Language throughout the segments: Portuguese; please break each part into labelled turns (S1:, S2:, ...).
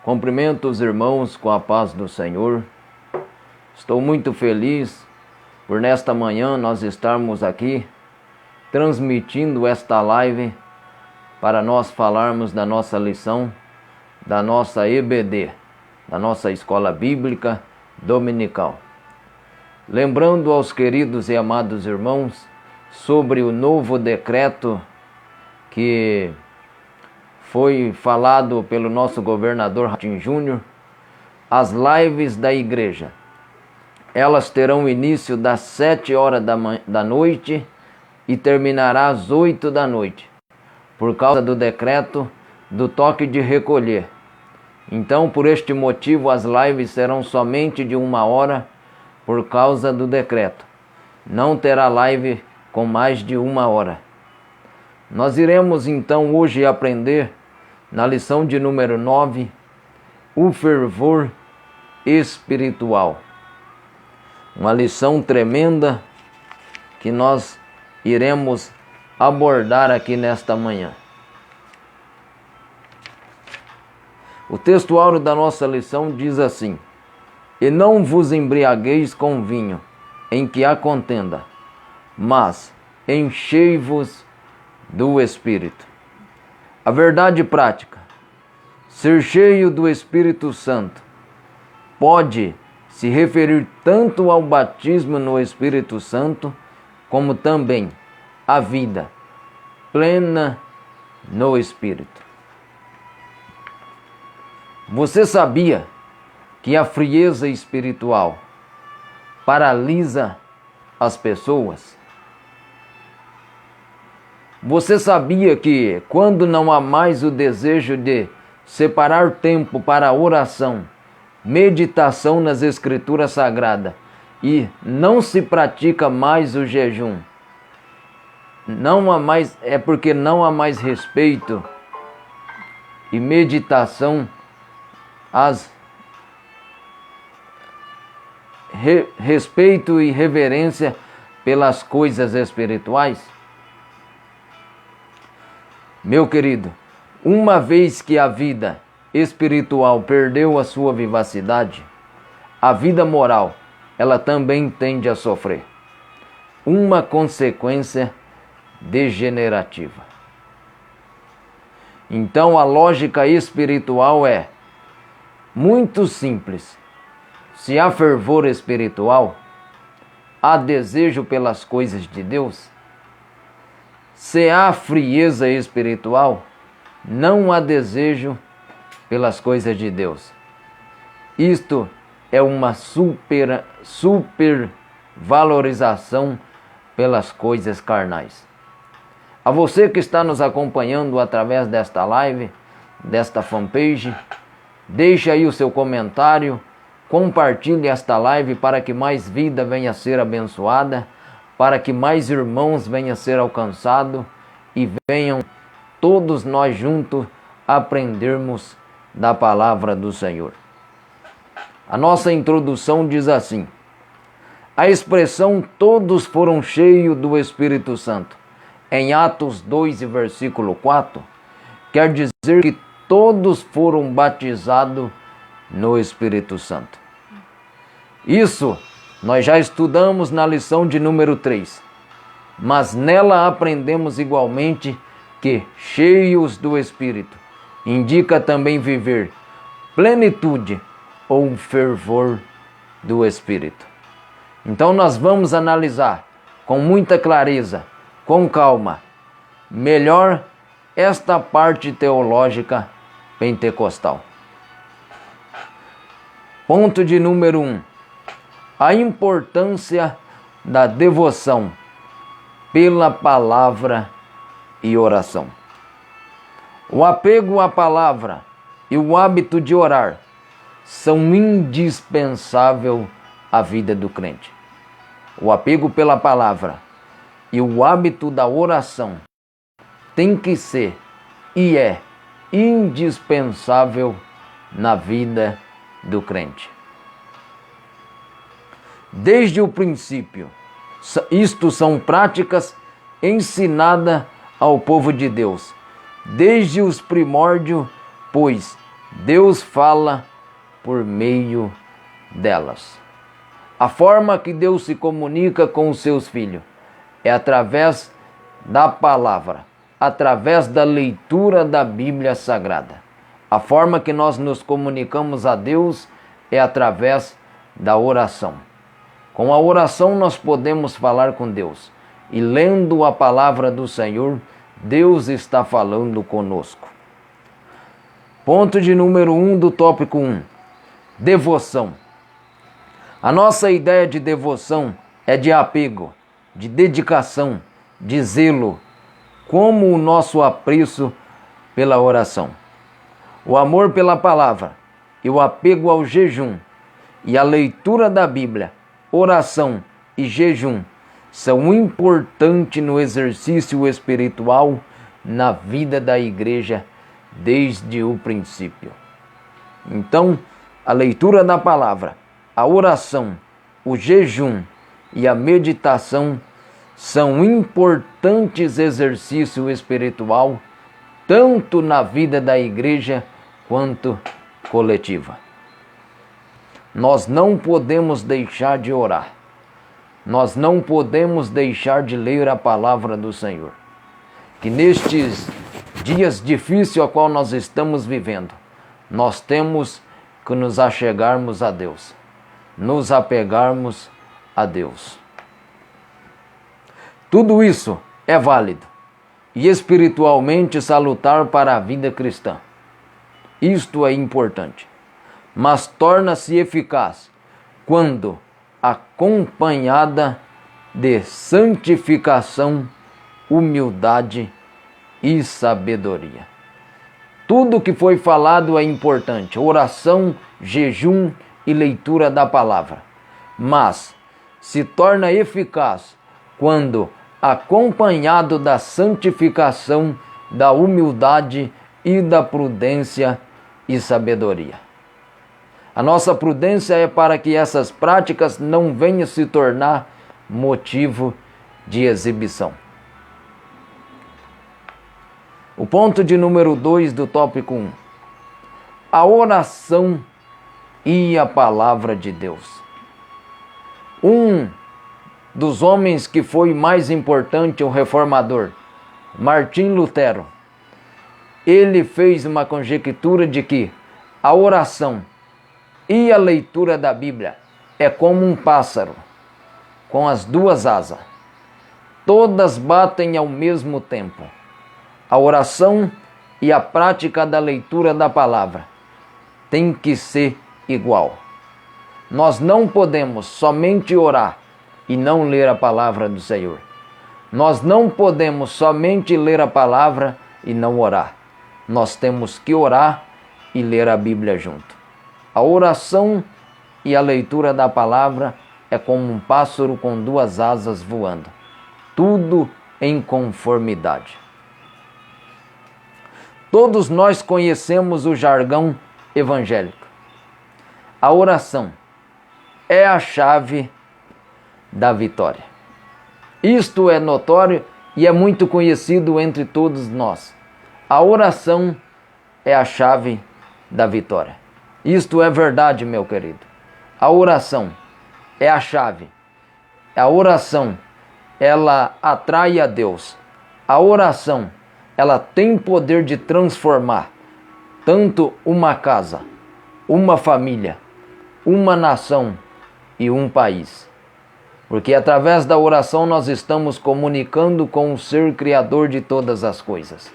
S1: Cumprimento os irmãos com a paz do Senhor. Estou muito feliz por nesta manhã nós estarmos aqui transmitindo esta live para nós falarmos da nossa lição, da nossa EBD, da nossa Escola Bíblica Dominical. Lembrando aos queridos e amados irmãos sobre o novo decreto que foi falado pelo nosso governador Ratinho Júnior, as lives da igreja. Elas terão início das 7 horas da noite e terminará às 8 da noite, por causa do decreto do toque de recolher. Então, por este motivo, as lives serão somente de 1 hora, por causa do decreto. Não terá live com mais de 1 hora. Nós iremos então hoje aprender na lição de número 9, o fervor espiritual. Uma lição tremenda que nós iremos abordar aqui nesta manhã. O texto áureo da nossa lição diz assim: E não vos embriagueis com vinho, em que há contenda, mas enchei-vos do Espírito. A verdade prática: ser cheio do Espírito Santo pode se referir tanto ao batismo no Espírito Santo, como também à vida plena no Espírito. Você sabia que a frieza espiritual paralisa as pessoas? Você sabia que quando não há mais o desejo de separar tempo para a oração, meditação nas Escrituras Sagradas e não se pratica mais o jejum, é porque não há mais respeito e meditação respeito e reverência pelas coisas espirituais? Meu querido, uma vez que a vida espiritual perdeu a sua vivacidade, a vida moral, ela também tende a sofrer. Uma consequência degenerativa. Então a lógica espiritual é muito simples. Se há fervor espiritual, há desejo pelas coisas de Deus. Se há frieza espiritual, não há desejo pelas coisas de Deus. Isto é uma supervalorização pelas coisas carnais. A você que está nos acompanhando através desta live, desta fanpage, deixe aí o seu comentário, compartilhe esta live para que mais vida venha a ser abençoada, para que mais irmãos venham a ser alcançados e venham todos nós juntos aprendermos da palavra do Senhor. A nossa introdução diz assim: a expressão todos foram cheios do Espírito Santo, em Atos 2 e versículo 4, quer dizer que todos foram batizados no Espírito Santo. Isso nós já estudamos na lição de número 3, mas nela aprendemos igualmente que cheios do Espírito indica também viver plenitude ou fervor do Espírito. Então nós vamos analisar com muita clareza, com calma, melhor esta parte teológica pentecostal. Ponto de número 1. A importância da devoção pela palavra e oração. O apego à palavra e o hábito de orar são indispensáveis à vida do crente. O apego pela palavra e o hábito da oração tem que ser e é indispensável na vida do crente. Desde o princípio, isto são práticas ensinadas ao povo de Deus, desde os primórdios, pois Deus fala por meio delas. A forma que Deus se comunica com os seus filhos é através da palavra, através da leitura da Bíblia Sagrada. A forma que nós nos comunicamos a Deus é através da oração. Com a oração nós podemos falar com Deus. E lendo a palavra do Senhor, Deus está falando conosco. Ponto de número 1 do tópico 1. Devoção. A nossa ideia de devoção é de apego, de dedicação, de zelo, como o nosso apreço pela oração. O amor pela palavra e o apego ao jejum e a leitura da Bíblia, oração e jejum são importantes no exercício espiritual na vida da igreja desde o princípio. Então, a leitura da palavra, a oração, o jejum e a meditação são importantes exercícios espiritual tanto na vida da igreja quanto coletiva. Nós não podemos deixar de orar. Nós não podemos deixar de ler a palavra do Senhor. Que nestes dias difíceis a qual nós estamos vivendo, nós temos que nos achegarmos a Deus, nos apegarmos a Deus. Tudo isso é válido e espiritualmente salutar para a vida cristã. Isto é importante, mas torna-se eficaz quando acompanhada de santificação, humildade e sabedoria. Tudo que foi falado é importante, oração, jejum e leitura da palavra, mas se torna eficaz quando acompanhado da santificação, da humildade e da prudência e sabedoria. A nossa prudência é para que essas práticas não venham se tornar motivo de exibição. O ponto de número 2 do tópico 1. A oração e a palavra de Deus. Um dos homens que foi mais importante, o reformador, Martim Lutero, ele fez uma conjectura de que a oração e a leitura da Bíblia é como um pássaro com as duas asas. Todas batem ao mesmo tempo. A oração e a prática da leitura da palavra tem que ser igual. Nós não podemos somente orar e não ler a palavra do Senhor. Nós não podemos somente ler a palavra e não orar. Nós temos que orar e ler a Bíblia junto. A oração e a leitura da palavra é como um pássaro com duas asas voando. Tudo em conformidade. Todos nós conhecemos o jargão evangélico. A oração é a chave da vitória. Isto é notório e é muito conhecido entre todos nós. A oração é a chave da vitória. Isto é verdade, meu querido. A oração é a chave. A oração, ela atrai a Deus. A oração, ela tem poder de transformar tanto uma casa, uma família, uma nação e um país. Porque através da oração nós estamos comunicando com o Ser Criador de todas as coisas.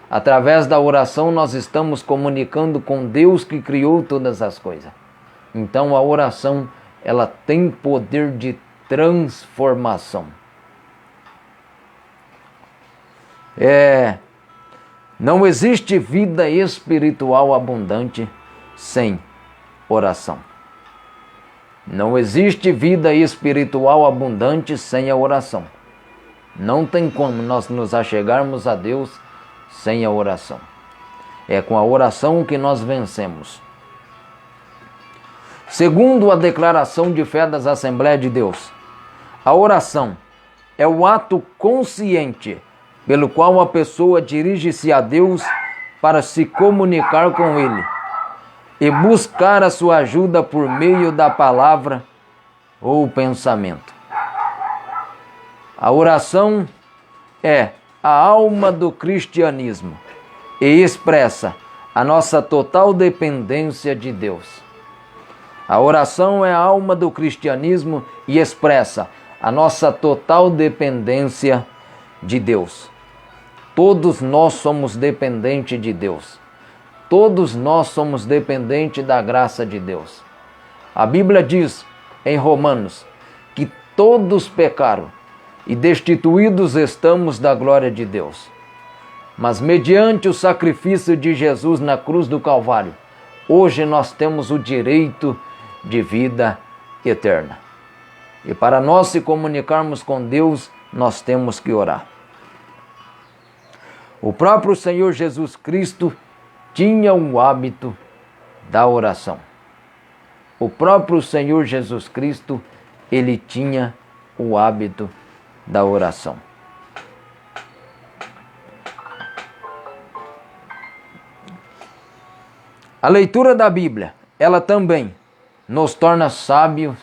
S1: Através da oração nós estamos comunicando com Deus que criou todas as coisas. Então a oração, ela tem poder de transformação. Não existe vida espiritual abundante sem oração. Não existe vida espiritual abundante sem a oração. Não tem como nós nos achegarmos a Deus sem a oração. É com a oração que nós vencemos. Segundo a declaração de fé das Assembleias de Deus, a oração é o ato consciente pelo qual a pessoa dirige-se a Deus para se comunicar com Ele e buscar a sua ajuda por meio da palavra ou pensamento. A oração é a alma do cristianismo e expressa a nossa total dependência de Deus. A oração é a alma do cristianismo e expressa a nossa total dependência de Deus. Todos nós somos dependentes de Deus. Todos nós somos dependentes da graça de Deus. A Bíblia diz em Romanos que todos pecaram e destituídos estamos da glória de Deus. Mas mediante o sacrifício de Jesus na cruz do Calvário, hoje nós temos o direito de vida eterna. E para nós se comunicarmos com Deus, nós temos que orar. O próprio Senhor Jesus Cristo tinha o hábito da oração. O próprio Senhor Jesus Cristo, ele tinha o hábito da oração. A leitura da Bíblia, ela também nos torna sábios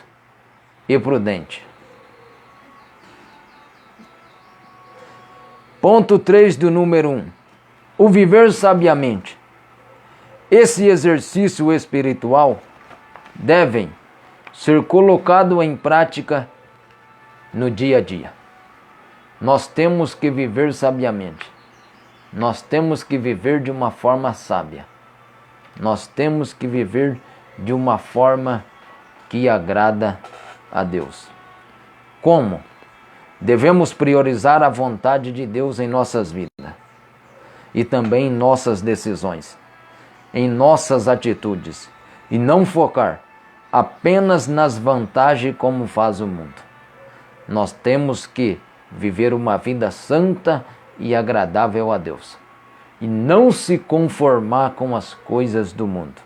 S1: e prudentes. Ponto 3 do número 1. O viver sabiamente. Esse exercício espiritual deve ser colocado em prática no dia a dia. Nós temos que viver sabiamente. Nós temos que viver de uma forma sábia. Nós temos que viver de uma forma que agrada a Deus. Como? Devemos priorizar a vontade de Deus em nossas vidas e também em nossas decisões, em nossas atitudes, e não focar apenas nas vantagens como faz o mundo. Nós temos que viver uma vida santa e agradável a Deus e não se conformar com as coisas do mundo.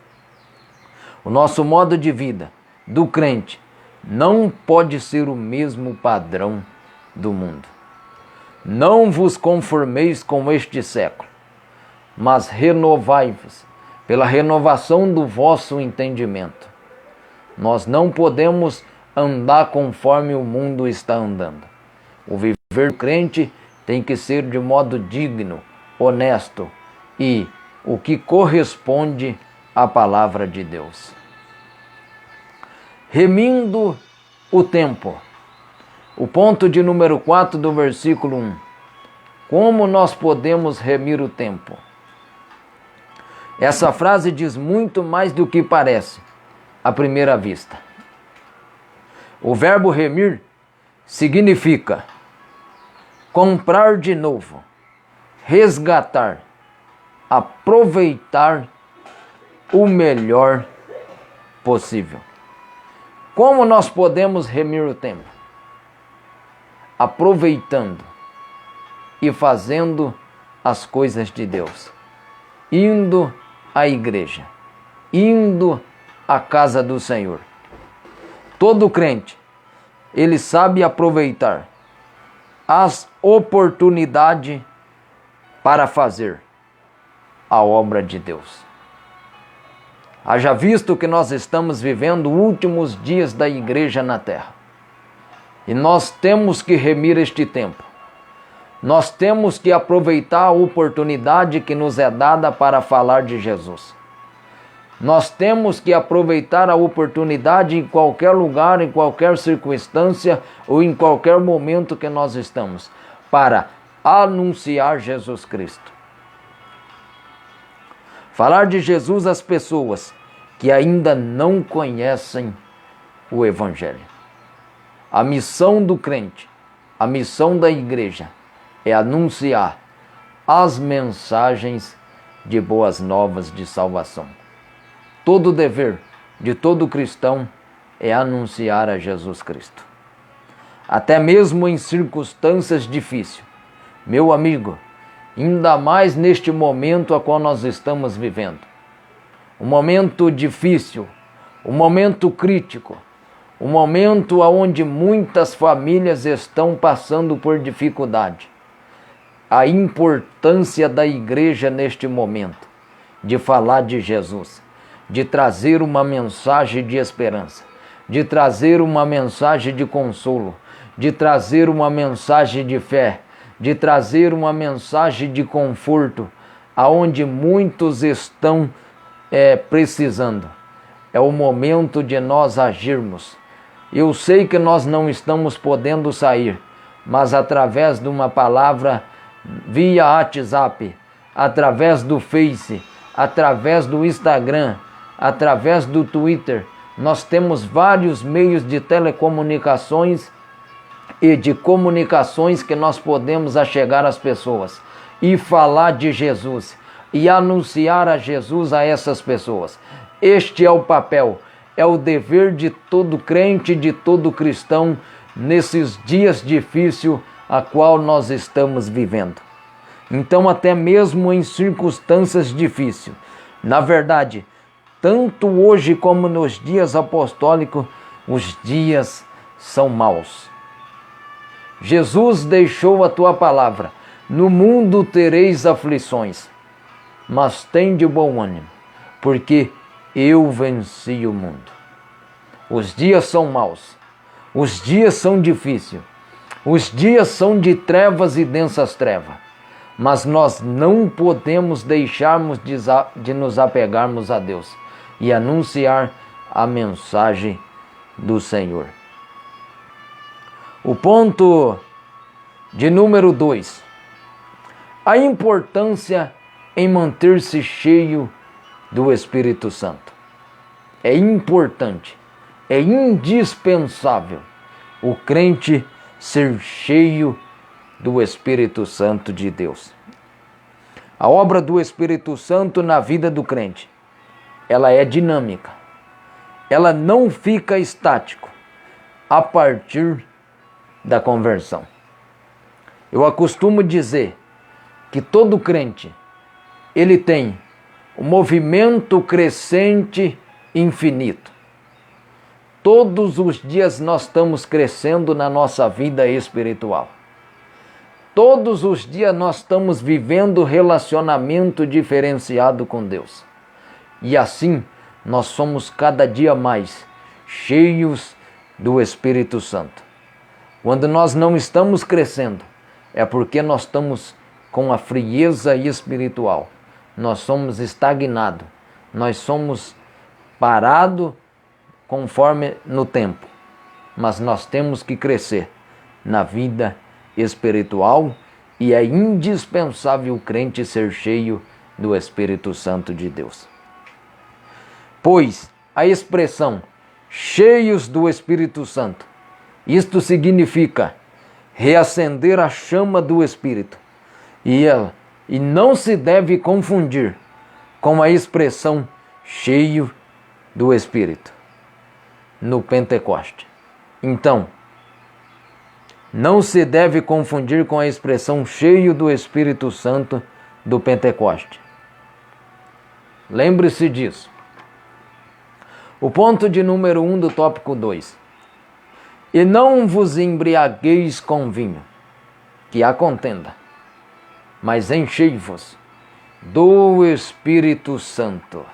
S1: O nosso modo de vida do crente não pode ser o mesmo padrão do mundo. Não vos conformeis com este século, mas renovai-vos pela renovação do vosso entendimento. Nós não podemos andar conforme o mundo está andando. O viver do crente tem que ser de modo digno, honesto e o que corresponde à palavra de Deus. Remindo o tempo. O ponto de número 4 do versículo 1. Como nós podemos remir o tempo? Essa frase diz muito mais do que parece à primeira vista. O verbo remir significa comprar de novo, resgatar, aproveitar o melhor possível. Como nós podemos remir o tempo? Aproveitando e fazendo as coisas de Deus, indo à igreja, indo à casa do Senhor. Todo crente, ele sabe aproveitar as oportunidades para fazer a obra de Deus. Haja visto que nós estamos vivendo últimos dias da igreja na terra. E nós temos que remir este tempo. Nós temos que aproveitar a oportunidade que nos é dada para falar de Jesus. Nós temos que aproveitar a oportunidade em qualquer lugar, em qualquer circunstância ou em qualquer momento que nós estamos, para anunciar Jesus Cristo. Falar de Jesus às pessoas que ainda não conhecem o Evangelho. A missão do crente, a missão da igreja é anunciar as mensagens de boas novas de salvação. Todo dever de todo cristão é anunciar a Jesus Cristo. Até mesmo em circunstâncias difíceis. Meu amigo, ainda mais neste momento a qual nós estamos vivendo. Um momento difícil, um momento crítico, um momento onde muitas famílias estão passando por dificuldade. A importância da igreja neste momento, de falar de Jesus, de trazer uma mensagem de esperança, de trazer uma mensagem de consolo, de trazer uma mensagem de fé, de trazer uma mensagem de conforto, aonde muitos estão precisando. É o momento de nós agirmos. Eu sei que nós não estamos podendo sair, mas através de uma palavra via WhatsApp, através do Face, através do Instagram, através do Twitter, nós temos vários meios de telecomunicações e de comunicações que nós podemos achegar às pessoas e falar de Jesus e anunciar a Jesus a essas pessoas. Este é o papel, é o dever de todo crente, de todo cristão, nesses dias difíceis a qual nós estamos vivendo. Então, até mesmo em circunstâncias difíceis, na verdade, tanto hoje como nos dias apostólicos, os dias são maus. Jesus deixou a tua palavra: no mundo tereis aflições, mas tende bom ânimo, porque eu venci o mundo. Os dias são maus, os dias são difíceis, os dias são de trevas e densas trevas, mas nós não podemos deixarmos de nos apegarmos a Deus e anunciar a mensagem do Senhor. O ponto de número 2, a importância em manter-se cheio do Espírito Santo. É importante, é indispensável o crente ser cheio do Espírito Santo de Deus. A obra do Espírito Santo na vida do crente, ela é dinâmica. Ela não fica estático a partir da conversão. Eu acostumo dizer que todo crente, ele tem um movimento crescente infinito. Todos os dias nós estamos crescendo na nossa vida espiritual. Todos os dias nós estamos vivendo relacionamento diferenciado com Deus. E assim nós somos cada dia mais cheios do Espírito Santo. Quando nós não estamos crescendo, é porque nós estamos com a frieza espiritual. Nós somos estagnados, nós somos parados conforme no tempo. Mas nós temos que crescer na vida espiritual e é indispensável o crente ser cheio do Espírito Santo de Deus. Pois a expressão cheios do Espírito Santo, isto significa reacender a chama do Espírito e não se deve confundir com a expressão cheio do Espírito no Pentecoste. Então, não se deve confundir com a expressão cheio do Espírito Santo do Pentecoste. Lembre-se disso. O ponto de número 1 do tópico 2. E não vos embriagueis com vinho, que há contenda, mas enchei-vos do Espírito Santo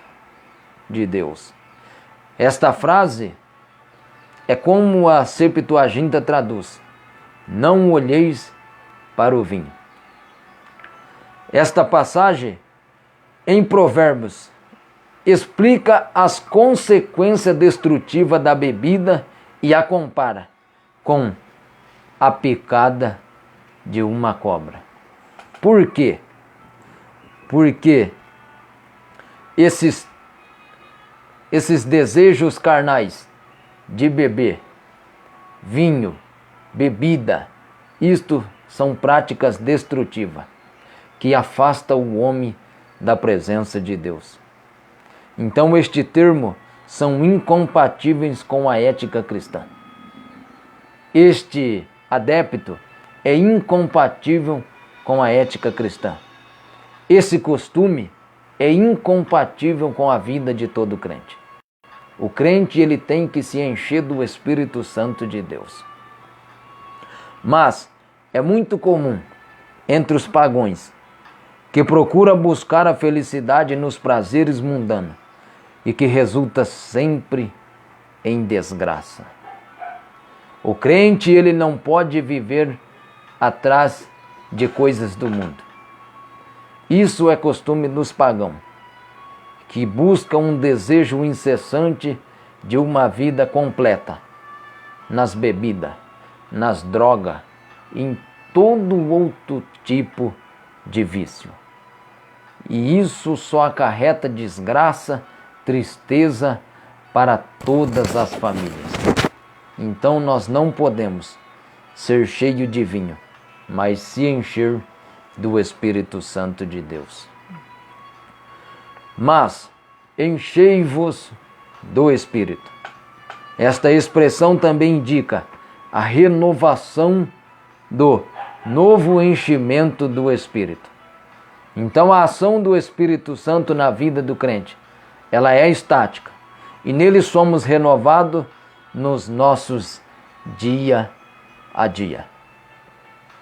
S1: de Deus. Esta frase é como a Septuaginta traduz: não olheis para o vinho. Esta passagem em Provérbios explica as consequências destrutivas da bebida e a compara com a picada de uma cobra. Por quê? Porque esses desejos carnais de beber vinho, bebida, isto são práticas destrutivas que afastam o homem da presença de Deus. Então este termo são incompatíveis com a ética cristã. Este adepto é incompatível com a ética cristã. Esse costume é incompatível com a vida de todo crente. O crente ele tem que se encher do Espírito Santo de Deus. Mas é muito comum entre os pagãos que procuram buscar a felicidade nos prazeres mundanos e que resulta sempre em desgraça. O crente, ele não pode viver atrás de coisas do mundo. Isso é costume dos pagãos, que buscam um desejo incessante de uma vida completa, nas bebidas, nas drogas, em todo outro tipo de vício. E isso só acarreta desgraça, tristeza para todas as famílias. Então nós não podemos ser cheios de vinho, mas se encher do Espírito Santo de Deus. Mas enchei-vos do Espírito. Esta expressão também indica a renovação do novo enchimento do Espírito. Então a ação do Espírito Santo na vida do crente, ela é estática, e nele somos renovados nos nossos dia a dia.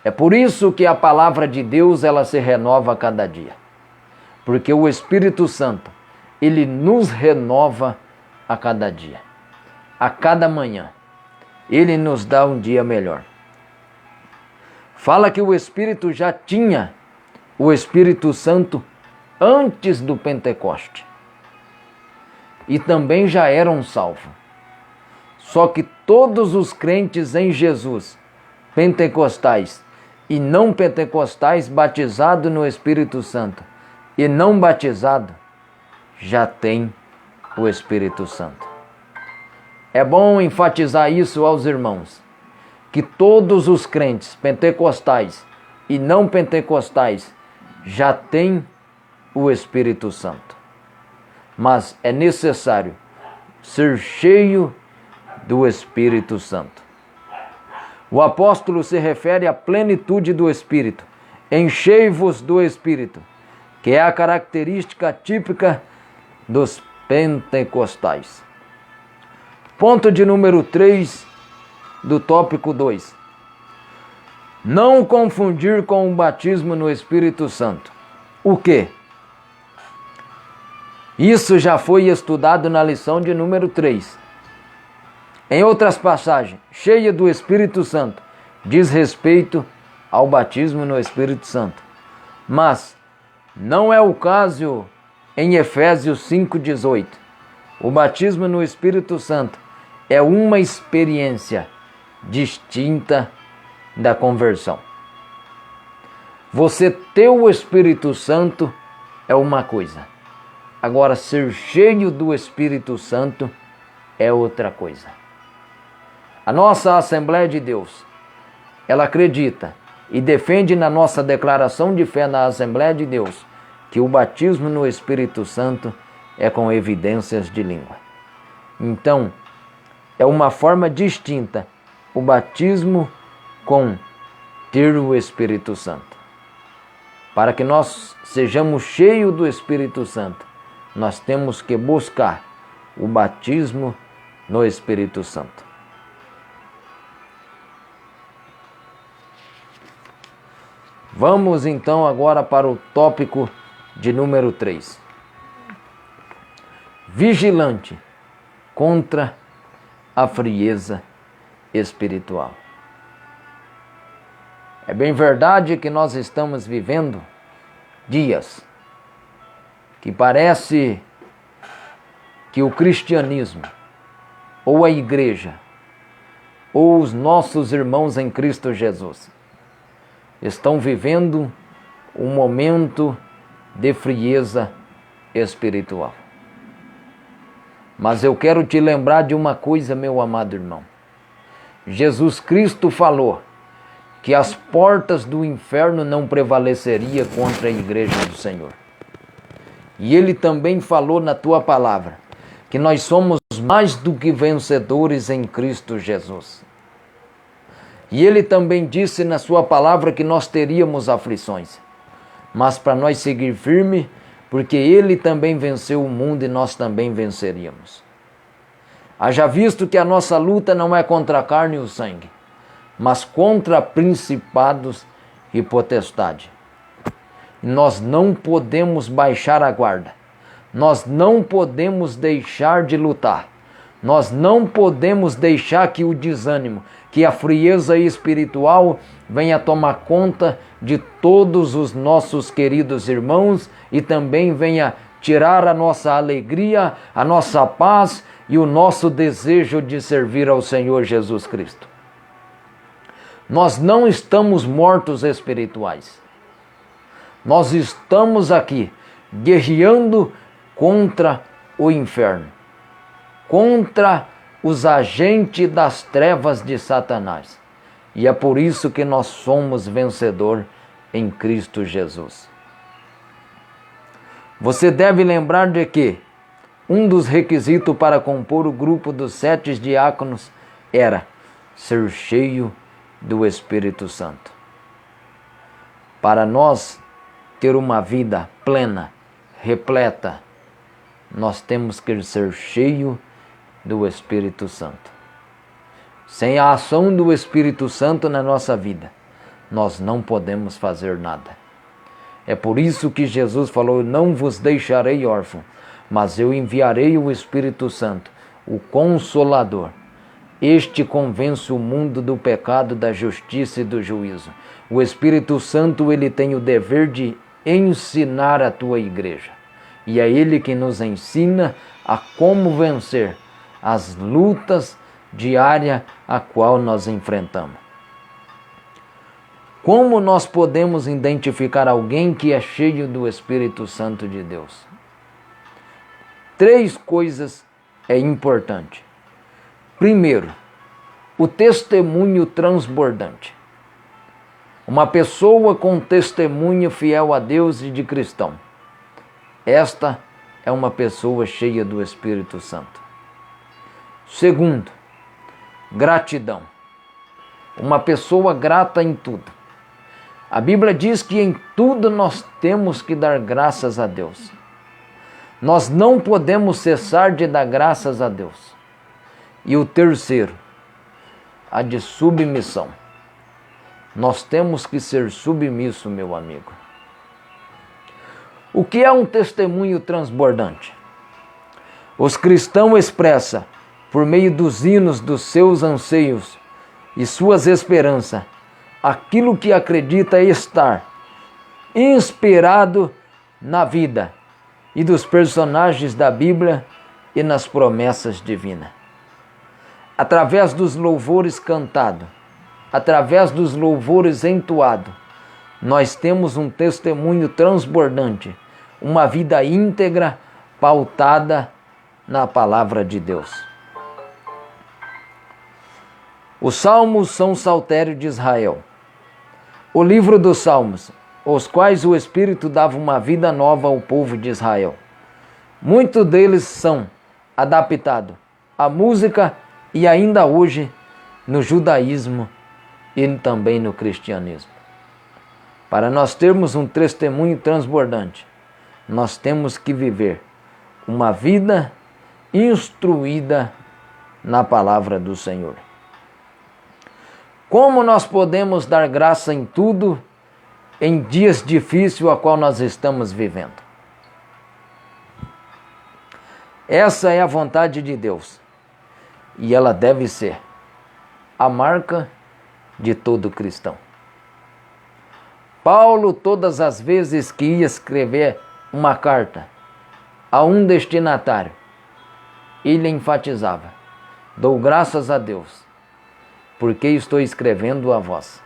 S1: É por isso que a palavra de Deus, ela se renova a cada dia. Porque o Espírito Santo, ele nos renova a cada dia. A cada manhã, ele nos dá um dia melhor. Fala que o Espírito já tinha o Espírito Santo antes do Pentecoste. E também já eram salvos. Só que todos os crentes em Jesus, pentecostais e não pentecostais, batizados no Espírito Santo e não batizados, já têm o Espírito Santo. É bom enfatizar isso aos irmãos, que todos os crentes pentecostais e não pentecostais já têm o Espírito Santo. Mas é necessário ser cheio do Espírito Santo. O apóstolo se refere à plenitude do Espírito. Enchei-vos do Espírito, que é a característica típica dos pentecostais. Ponto de número 3 do tópico 2. Não confundir com o batismo no Espírito Santo. O quê? Isso já foi estudado na lição de número 3. Em outras passagens, cheia do Espírito Santo, diz respeito ao batismo no Espírito Santo. Mas não é o caso em Efésios 5,18. O batismo no Espírito Santo é uma experiência distinta da conversão. Você ter o Espírito Santo é uma coisa. Agora, ser cheio do Espírito Santo é outra coisa. A nossa Assembleia de Deus, ela acredita e defende na nossa declaração de fé na Assembleia de Deus que o batismo no Espírito Santo é com evidências de língua. Então, é uma forma distinta o batismo com ter o Espírito Santo. Para que nós sejamos cheios do Espírito Santo, nós temos que buscar o batismo no Espírito Santo. Vamos então agora para o tópico de número 3. Vigilante contra a frieza espiritual. É bem verdade que nós estamos vivendo dias que parece que o cristianismo, ou a igreja, ou os nossos irmãos em Cristo Jesus, estão vivendo um momento de frieza espiritual. Mas eu quero te lembrar de uma coisa, meu amado irmão. Jesus Cristo falou que as portas do inferno não prevaleceriam contra a igreja do Senhor. E Ele também falou na tua palavra que nós somos mais do que vencedores em Cristo Jesus. E Ele também disse na sua palavra que nós teríamos aflições, mas para nós seguir firme, porque Ele também venceu o mundo e nós também venceríamos. Haja visto que a nossa luta não é contra a carne e o sangue, mas contra principados e potestade. Nós não podemos baixar a guarda, nós não podemos deixar de lutar. Nós não podemos deixar que o desânimo, que a frieza espiritual venha tomar conta de todos os nossos queridos irmãos e também venha tirar a nossa alegria, a nossa paz e o nosso desejo de servir ao Senhor Jesus Cristo. Nós não estamos mortos espirituais. Nós estamos aqui guerreando contra o inferno, contra os agentes das trevas de Satanás. E é por isso que nós somos vencedor em Cristo Jesus. Você deve lembrar de que um dos requisitos para compor o grupo dos 7 diáconos era ser cheio do Espírito Santo. Para nós ter uma vida plena, repleta, nós temos que ser cheio do Espírito Santo. Sem a ação do Espírito Santo na nossa vida, nós não podemos fazer nada. É por isso que Jesus falou: não vos deixarei órfão, mas eu enviarei o Espírito Santo, o Consolador. Este convence o mundo do pecado, da justiça e do juízo. O Espírito Santo, ele tem o dever de ensinar a tua igreja. E é ele que nos ensina a como vencer as lutas diárias a qual nós enfrentamos. Como nós podemos identificar alguém que é cheio do Espírito Santo de Deus? 3 coisas é importante. Primeiro, o testemunho transbordante. Uma pessoa com testemunho fiel a Deus e de cristão. Esta é uma pessoa cheia do Espírito Santo. Segundo, gratidão. Uma pessoa grata em tudo. A Bíblia diz que em tudo nós temos que dar graças a Deus. Nós não podemos cessar de dar graças a Deus. E o terceiro, a de submissão. Nós temos que ser submisso, meu amigo. O que é um testemunho transbordante? Os cristãos expressam, por meio dos hinos dos seus anseios e suas esperanças, aquilo que acredita estar inspirado na vida e dos personagens da Bíblia e nas promessas divinas. Através dos louvores cantados, através dos louvores entoados, nós temos um testemunho transbordante, uma vida íntegra, pautada na palavra de Deus. Os Salmos são o saltério de Israel. O livro dos Salmos, os quais o Espírito dava uma vida nova ao povo de Israel. Muitos deles são adaptados à música e ainda hoje no judaísmo e também no cristianismo. Para nós termos um testemunho transbordante, nós temos que viver uma vida instruída na palavra do Senhor. Como nós podemos dar graça em tudo em dias difíceis a qual nós estamos vivendo? Essa é a vontade de Deus e ela deve ser a marca de todo cristão. Paulo, todas as vezes que ia escrever uma carta a um destinatário, ele enfatizava: dou graças a Deus, porque estou escrevendo a vós.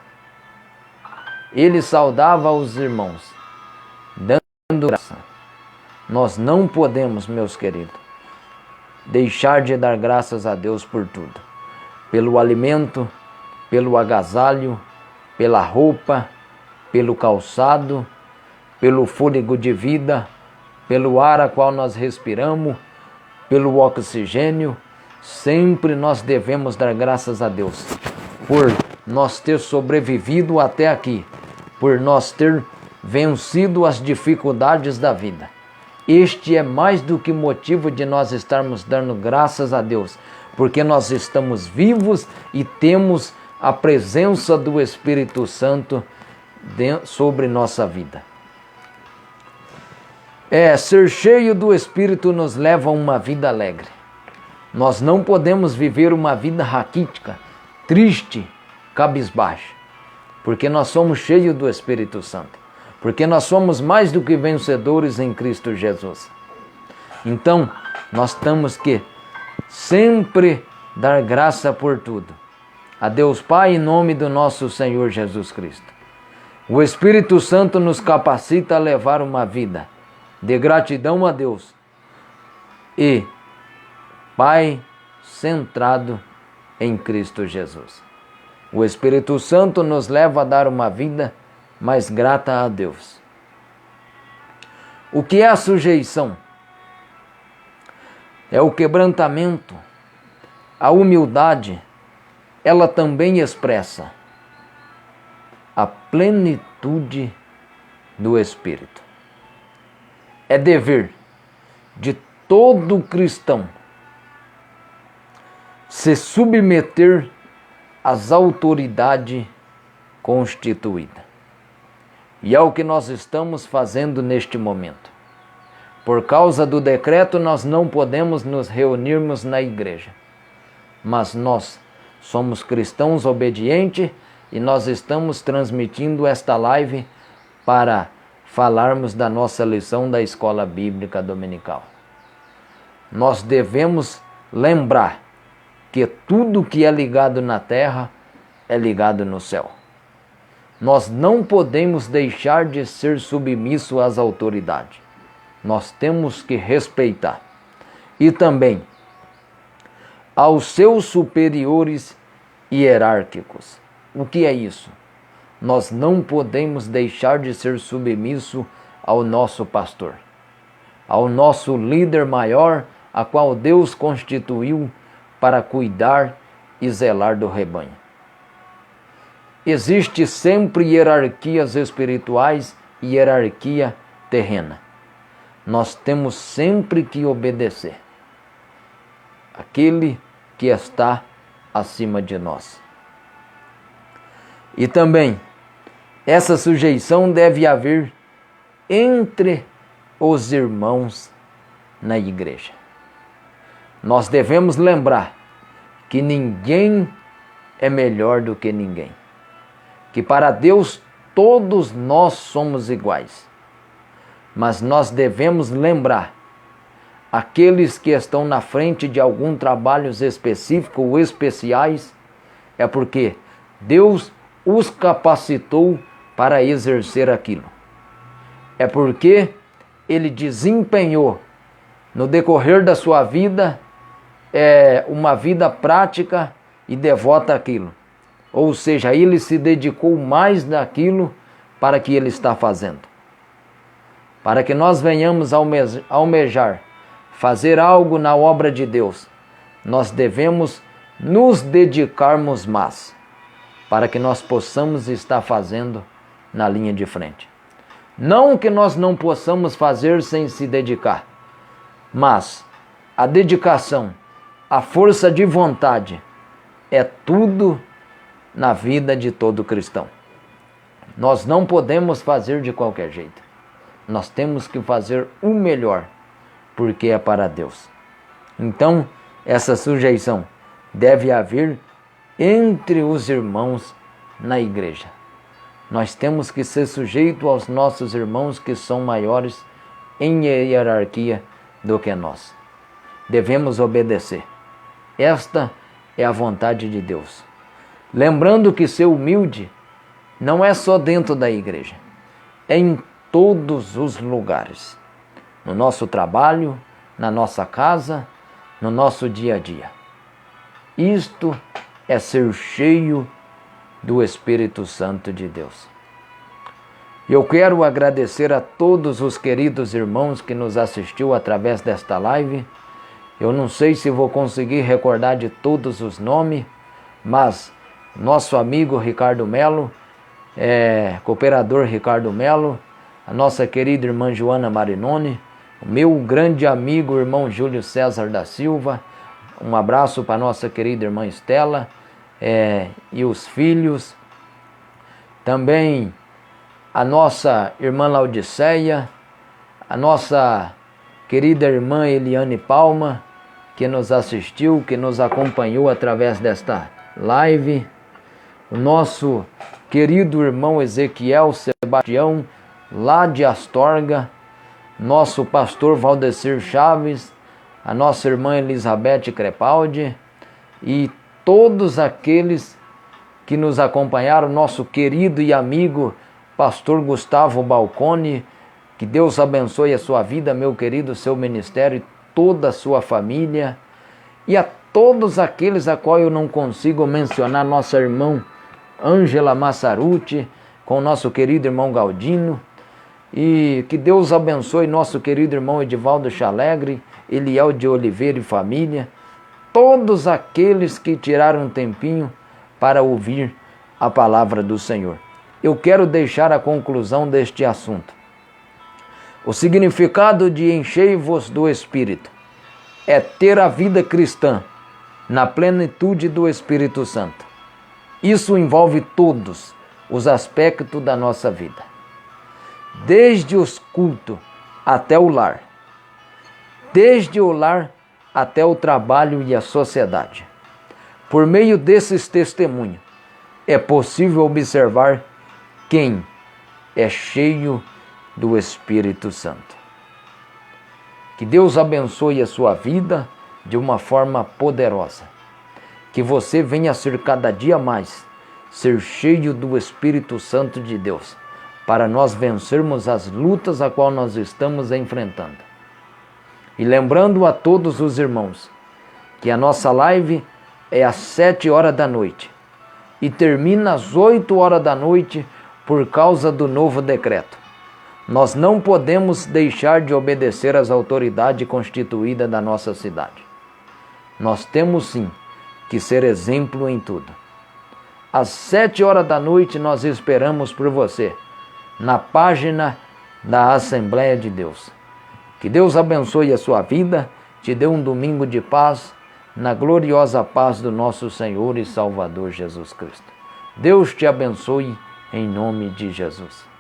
S1: Ele saudava os irmãos, dando graça. Nós não podemos, meus queridos, deixar de dar graças a Deus por tudo. Pelo alimento, pelo agasalho, pela roupa, pelo calçado, pelo fôlego de vida, pelo ar a qual nós respiramos, pelo oxigênio. Sempre nós devemos dar graças a Deus por nós ter sobrevivido até aqui, por nós ter vencido as dificuldades da vida. Este é mais do que motivo de nós estarmos dando graças a Deus, porque nós estamos vivos e temos a presença do Espírito Santo sobre nossa vida. Ser cheio do Espírito nos leva a uma vida alegre. Nós não podemos viver uma vida raquítica, triste, cabisbaixa, porque nós somos cheios do Espírito Santo, porque nós somos mais do que vencedores em Cristo Jesus. Então, nós temos que sempre dar graça por tudo a Deus Pai, em nome do nosso Senhor Jesus Cristo. O Espírito Santo nos capacita a levar uma vida de gratidão a Deus e Pai centrado em Cristo Jesus. O Espírito Santo nos leva a dar uma vida mais grata a Deus. O que é a sujeição? É o quebrantamento, a humildade. Ela também expressa a plenitude do Espírito. É dever de todo cristão se submeter às autoridades constituídas. E é o que nós estamos fazendo neste momento. Por causa do decreto, nós não podemos nos reunirmos na igreja. Mas nós somos cristãos obedientes e nós estamos transmitindo esta live para falarmos da nossa lição da Escola Bíblica Dominical. Nós devemos lembrar que tudo que é ligado na terra é ligado no céu. Nós não podemos deixar de ser submissos às autoridades. Nós temos que respeitar. E também aos seus superiores hierárquicos. O que é isso? Nós não podemos deixar de ser submisso ao nosso pastor, ao nosso líder maior, a qual Deus constituiu para cuidar e zelar do rebanho. Existe sempre hierarquias espirituais e hierarquia terrena. Nós temos sempre que obedecer aquele que está acima de nós. E também, essa sujeição deve haver entre os irmãos na igreja. Nós devemos lembrar que ninguém é melhor do que ninguém. Que para Deus todos nós somos iguais. Mas nós devemos lembrar aqueles que estão na frente de algum trabalho específico ou especiais, é porque Deus os capacitou para exercer aquilo. É porque ele desempenhou no decorrer da sua vida uma vida prática e devota àquilo. Ou seja, ele se dedicou mais daquilo para que ele está fazendo. Para que nós venhamos almejar fazer algo na obra de Deus, nós devemos nos dedicarmos mais, para que nós possamos estar fazendo na linha de frente. Não que nós não possamos fazer sem se dedicar, mas a dedicação, a força de vontade, é tudo na vida de todo cristão. Nós não podemos fazer de qualquer jeito. Nós temos que fazer o melhor, porque é para Deus. Então, essa sujeição deve haver entre os irmãos na igreja. Nós temos que ser sujeitos aos nossos irmãos que são maiores em hierarquia do que nós. Devemos obedecer. Esta é a vontade de Deus. Lembrando que ser humilde não é só dentro da igreja, é em todos os lugares. No nosso trabalho, na nossa casa, no nosso dia a dia. Isto é ser cheio do Espírito Santo de Deus. Eu quero agradecer a todos os queridos irmãos que nos assistiu através desta live. Eu não sei se vou conseguir recordar de todos os nomes, mas nosso amigo Ricardo Melo, cooperador Ricardo Melo, a nossa querida irmã Joana Marinoni, o meu grande amigo irmão Júlio César da Silva, um abraço para a nossa querida irmã Estela e os filhos, também a nossa irmã Laodiceia, a nossa querida irmã Eliane Palma, que nos assistiu, que nos acompanhou através desta live, o nosso querido irmão Ezequiel Sebastião, lá de Astorga, nosso pastor Valdecir Chaves, a nossa irmã Elizabeth Crepaldi e todos aqueles que nos acompanharam, nosso querido e amigo pastor Gustavo Balcone, que Deus abençoe a sua vida, meu querido, seu ministério e toda a sua família, e a todos aqueles a qual eu não consigo mencionar, nossa irmã Ângela Massaruti, com nosso querido irmão Galdino, e que Deus abençoe nosso querido irmão Edivaldo Chalegre, Eliel de Oliveira e família, todos aqueles que tiraram um tempinho para ouvir a palavra do Senhor. Eu quero deixar a conclusão deste assunto. O significado de enchei-vos do Espírito é ter a vida cristã na plenitude do Espírito Santo. Isso envolve todos os aspectos da nossa vida, desde os cultos até o lar, desde o lar até o trabalho e a sociedade. Por meio desses testemunhos, é possível observar quem é cheio do Espírito Santo. Que Deus abençoe a sua vida de uma forma poderosa. Que você venha a ser cada dia mais, ser cheio do Espírito Santo de Deus, para nós vencermos as lutas a qual nós estamos enfrentando. E lembrando a todos os irmãos que a nossa live é às 7 horas da noite e termina às 8 horas da noite por causa do novo decreto. Nós não podemos deixar de obedecer às autoridades constituídas da nossa cidade. Nós temos sim que ser exemplo em tudo. Às 7 horas da noite nós esperamos por você na página da Assembleia de Deus. Que Deus abençoe a sua vida, te dê um domingo de paz, na gloriosa paz do nosso Senhor e Salvador Jesus Cristo. Deus te abençoe em nome de Jesus.